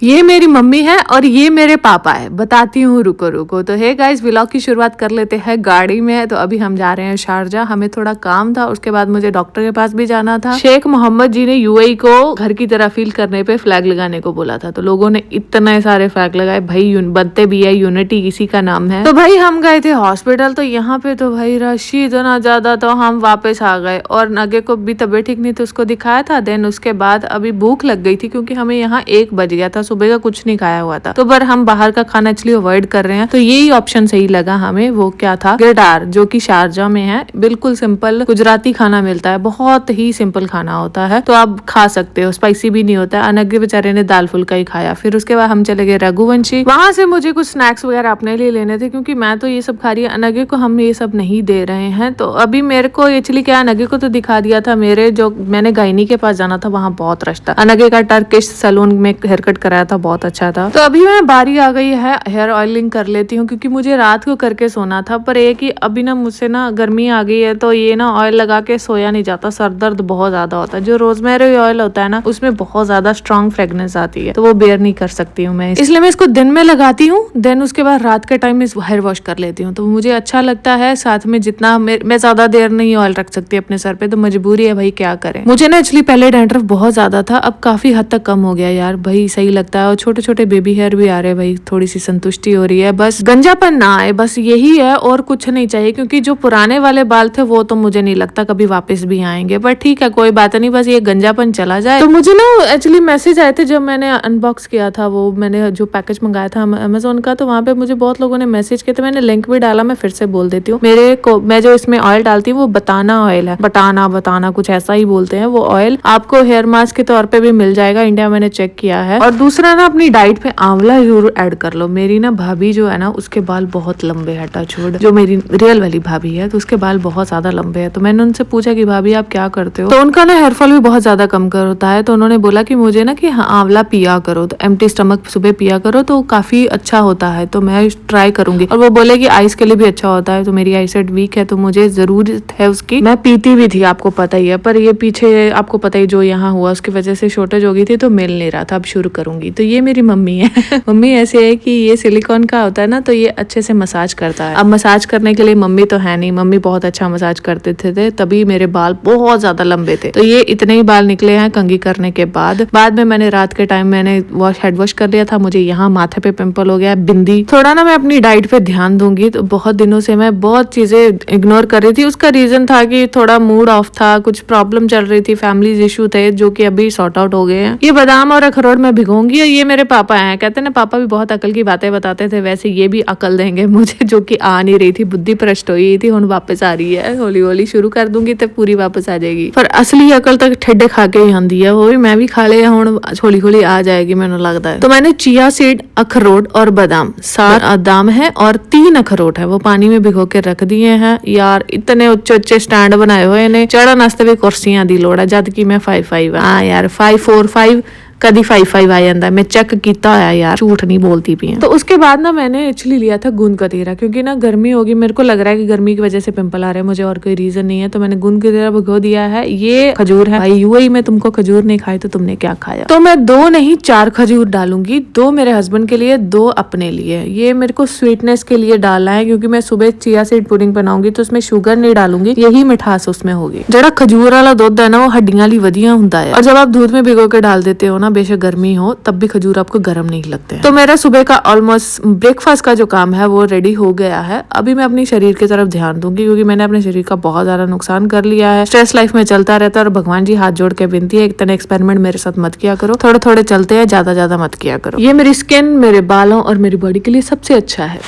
ये मेरी मम्मी है और ये मेरे पापा है। बताती हूँ, रुको रुको। तो हे गाइस, व्लॉग की शुरुआत कर लेते हैं गाड़ी में। तो अभी हम जा रहे हैं शारजा, हमें थोड़ा काम था, उसके बाद मुझे डॉक्टर के पास भी जाना था। शेख मोहम्मद जी ने यूएई को घर की तरह फील करने पे फ्लैग लगाने को बोला था, तो लोगों ने इतने सारे फ्लैग लगाए भाई। बनते भी है, यूनिटी इसी का नाम है। तो भाई हम गए थे हॉस्पिटल, तो यहाँ पे तो भाई रश ही इतना ज्यादा, तो हम वापस आ गए। और नगे को भी तबीयत ठीक नहीं थी, उसको दिखाया था। देन उसके बाद अभी भूख लग गई थी, क्योंकि हमें यहाँ 1 बज गया था, सुबह का कुछ नहीं खाया हुआ था। तो पर हम बाहर का खाना एक्चुअली अवॉइड कर रहे हैं। तो यही ऑप्शन सही लगा हमें। वो क्या था, गिरदार, जो कि शारजा में है। बिल्कुल सिंपल गुजराती खाना मिलता है, बहुत ही सिंपल खाना होता है, तो आप खा सकते हो, स्पाइसी भी नहीं होता है। अनगे बेचारे ने दाल फुल्का ही खाया। फिर उसके बाद हम चले गए रघुवंशी। वहां से मुझे कुछ स्नैक्स वगैरह अपने लिए लेने थे, क्योंकि मैं तो ये सब खा रही है, अनगे को हम ये सब नहीं दे रहे हैं। तो अभी मेरे को एक्चुअली क्या, अनगे को तो दिखा दिया था। मेरे जो मैंने गायनी के पास जाना था, वहाँ बहुत रश था। अनगे का टर्किश सैलून में हेयर कट कराया था, बहुत अच्छा था। तो अभी मैं बारी आ गई है, हेयर ऑयलिंग कर लेती हूँ, क्योंकि मुझे रात को करके सोना था। पर एक ही अभी ना मुझसे ना गर्मी आ गई है, तो ये ना ऑयल लगा के सोया नहीं जाता, सर दर्द बहुत ज्यादा होता है। जो रोजमेरी ऑयल होता है ना, उसमें बहुत ज्यादा स्ट्रॉन्ग फ्रेग्रेंस आती है, तो वो बेयर नहीं कर सकती हूँ मैं, इसलिए मैं इसको दिन में लगाती हूँ। देन उसके बाद रात के टाइम में हेयर वॉश कर लेती हूँ, तो मुझे अच्छा लगता है। साथ में जितना मैं ज्यादा देर नहीं ऑयल रख सकती अपने सर पे, तो मजबूरी है भाई, क्या करें। मुझे ना एक्चुअली पहले डैंड्रफ बहुत ज्यादा था, अब काफी हद तक कम हो गया यार भाई, सही लगता है। और छोटे छोटे बेबी हेयर भी आ रहे हैं भाई, थोड़ी सी संतुष्टि हो रही है। बस गंजापन ना आए, बस यही है, और कुछ नहीं चाहिए। क्योंकि जो पुराने वाले बाल थे, वो तो मुझे नहीं लगता कभी वापस भी आएंगे। पर ठीक है, कोई बात नहीं, बस ये गंजापन चला जाए। तो मुझे ना एक्चुअली मैसेज आए थे जब मैंने अनबॉक्स किया था, वो मैंने जो पैकेज मंगाया था अमेजोन का, तो वहाँ पे मुझे बहुत लोगों ने मैसेज किया, तो मैंने लिंक भी डाला। मैं फिर से बोल देती हूँ, मेरे को मैं जो इसमें ऑयल डालती हूँ वो बताना ऑयल है, बताना कुछ ऐसा ही बोलते हैं। वो ऑयल आपको हेयर मास्क के तौर पे भी मिल जाएगा, इंडिया मैंने चेक किया है। और दूसरा ना, अपनी डाइट पे आंवला जरूर ऐड कर लो। मेरी ना भाभी जो है ना, उसके बाल बहुत लंबे है, टचवुड, जो मेरी रियल वाली भाभी है, तो उसके बाल बहुत ज्यादा लंबे है। तो मैंने उनसे पूछा कि भाभी आप क्या करते हो, तो उनका ना हेयरफॉल भी बहुत ज्यादा कम कर होता है। तो उन्होंने बोला कि मुझे ना कि आंवला पिया करो, तो एम्प्टी स्टमक सुबह पिया करो, तो काफी अच्छा होता है। तो मैं ट्राई करूंगी। और वो बोले कि आइस के लिए भी अच्छा होता है। तो मेरी आईसाइट वीक है, तो मुझे जरूरत है उसकी। मैं पीती भी थी, आपको पता ही है, पर ये पीछे आपको पता ही जो यहाँ हुआ, उसकी वजह से शॉर्टेज हो गई थी, तो मिल नहीं रहा था। अब शुरू करूंगी। तो ये मेरी मम्मी है। मम्मी ऐसे है कि ये सिलिकॉन का होता है ना, तो ये अच्छे से मसाज करता है। अब मसाज करने के लिए मम्मी तो है नहीं, मम्मी बहुत अच्छा मसाज करते थे, तभी मेरे बाल बहुत ज्यादा लंबे थे। तो ये इतने ही बाल निकले हैं कंघी करने के बाद में मैंने रात के टाइम मैंने हेड वॉश कर लिया था। मुझे यहाँ माथे पे पिंपल हो गया, बिंदी। थोड़ा ना मैं अपनी डाइट पे ध्यान दूंगी। तो बहुत दिनों से मैं बहुत चीजें इग्नोर कर रही थी। उसका रीजन था कि थोड़ा मूड ऑफ था, कुछ प्रॉब्लम चल रही थी, फैमिली इशू थे, जो कि अभी सॉर्ट आउट हो गए हैं। ये बादाम और अखरोट में भिगोंगी। और ये मेरे पापा हैं, कहते ना पापा भी बहुत अकल की बातें बताते थे, वैसे ये भी अकल देंगे मुझे, जो कि आ नहीं रही थी, बुद्धि भ्रष्ट हुई थी, हुण वापस आ रही है। हौली हौली शुरू कर दूंगी तो पूरी वापस आ जाएगी। पर असली अकल तक ठेडे खा के ही आंदी है, वो भी मैं भी खा लिया, हुण हौली हौली आ जाएगी मैंने लगता है। तो मैंने चिया सीड, अखरोट और बादाम, 7 बादाम है और 3 अखरोट है, वो पानी में भिगो के रख दिए हैं। यार इतने उच्चे उच्चे स्टैंड बनाए हुए ने, चढ़न वास्ते भी कुर्सियां दी लोड़ है, जद कि मैं 5'5" हाँ यार 5'4" कभी 5'5" आ जाता है। मैं चेक किया है यार, झूठ नहीं बोलती भी है। तो उसके बाद ना मैंने एक्चुअली लिया था गूंद कतीरा, क्योंकि ना गर्मी होगी, मेरे को लग रहा है कि गर्मी की वजह से पिंपल आ रहे हैं, मुझे और कोई रीजन नहीं है। तो मैंने गूंद कतीरा भिगो दिया है। ये खजूर है भाई, यूएई में तुमको खजूर नहीं खाई तो तुमने क्या खाया। तो मैं 2 नहीं 4 खजूर डालूंगी, 2 मेरे हस्बैंड के लिए, 2 अपने लिए। ये मेरे को स्वीटनेस के लिए डालना है, क्योंकि मैं सुबह चिया सीड पुडिंग बनाऊंगी, तो उसमें शुगर नहीं डालूंगी, यही मिठास उसमें होगी। जरा खजूर वाला दूध है ना, वो हड्डियां ली वधिया होता है। और जब आप दूध में भिगो के डाल देते हो ना, बेशक गर्मी हो, तब भी खजूर आपको गर्म नहीं लगते हैं। तो मेरा सुबह का ऑलमोस्ट ब्रेकफास्ट का जो काम है वो रेडी हो गया है। अभी मैं अपनी शरीर की तरफ ध्यान दूंगी, क्योंकि मैंने अपने शरीर का बहुत ज्यादा नुकसान कर लिया है। स्ट्रेस लाइफ में चलता रहता है, और भगवान जी हाथ जोड़ के विनती है, इतने एक्सपेरिमेंट मेरे साथ मत किया करो, थोड़े थोड़े चलते हैं, ज्यादा मत किया करो। ये मेरी स्किन, मेरे बालों और मेरी बॉडी के लिए सबसे अच्छा है।